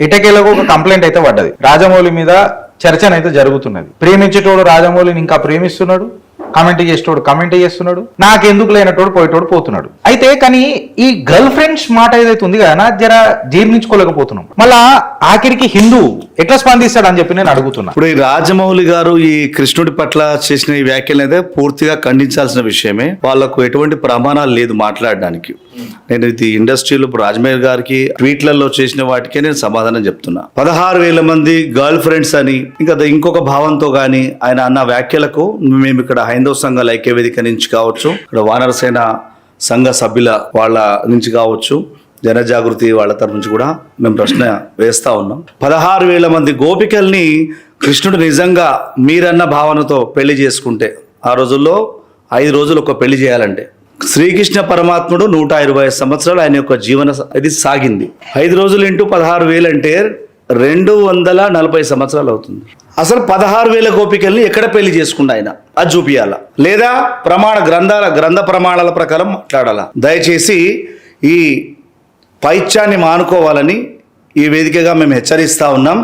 ఇటకేలకు ఒక కంప్లైంట్ అయితే పడ్డది. రాజమౌళి మీద చర్చనైతే జరుగుతున్నది. ప్రేమించేటోడు రాజమౌళిని ఇంకా ప్రేమిస్తున్నాడు, కామెంట్ చేసేటోడు కామెంట్ చేస్తున్నాడు, నాకెందుకు లేనటోడు పోయేటోడు పోతున్నాడు. అయితే కానీ ఈ గర్ల్ ఫ్రెండ్స్ మాట ఏదైతే ఉంది కదా నా జర జీర్ణించుకోలేకపోతున్నాం. మళ్ళా ఆఖరికి హిందూ ఎట్లా స్పందిస్తాడు అని చెప్పి నేను అడుగుతున్నా. ఇప్పుడు ఈ రాజమౌళి గారు ఈ కృష్ణుడి పట్ల చేసిన ఈ వ్యాఖ్యలు అయితే పూర్తిగా ఖండించాల్సిన విషయమే. వాళ్ళకు ఎటువంటి ప్రమాణాలు లేదు మాట్లాడడానికి. నేను ఇది ఇండస్ట్రీలో ఇప్పుడు రాజమౌళి గారికి ట్వీట్లలో చేసిన వాటికే నేను సమాధానం చెప్తున్నా. 16,000 మంది గర్ల్ ఫ్రెండ్స్ అని ఇంకా ఇంకొక భావంతో గాని ఆయన అన్న వ్యాఖ్యలకు మేము ఇక్కడ హైందవ సంఘాల ఐక్యవేదిక నుంచి కావచ్చు, ఇక్కడ వానరసేన సంఘ సభ్యుల వాళ్ళ నుంచి కావచ్చు, జనజాగృతి వాళ్ళ తరఫు నుంచి కూడా మేము ప్రశ్న వేస్తా ఉన్నాం. 16,000 మంది గోపికల్ని కృష్ణుడు నిజంగా మీరన్న భావనతో పెళ్లి చేసుకుంటే, ఆ రోజుల్లో 5 రోజులు ఒక పెళ్లి చేయాలంటే శ్రీకృష్ణ పరమాత్ముడు 120 సంవత్సరాలు ఆయన యొక్క జీవన ఇది సాగింది. 5 రోజులు ఇంటూ 16,000 అంటే 240 సంవత్సరాలు అవుతుంది. అసలు 16,000 గోపికల్ని ఎక్కడ పెళ్లి చేసుకుండా ఆయన అది చూపియాలా, లేదా గ్రంథ ప్రమాణాల ప్రకారం మాట్లాడాలా? దయచేసి ఈ పైత్యాన్ని మానుకోవాలని ఈ వేదికగా మేము హెచ్చరిస్తా ఉన్నాం.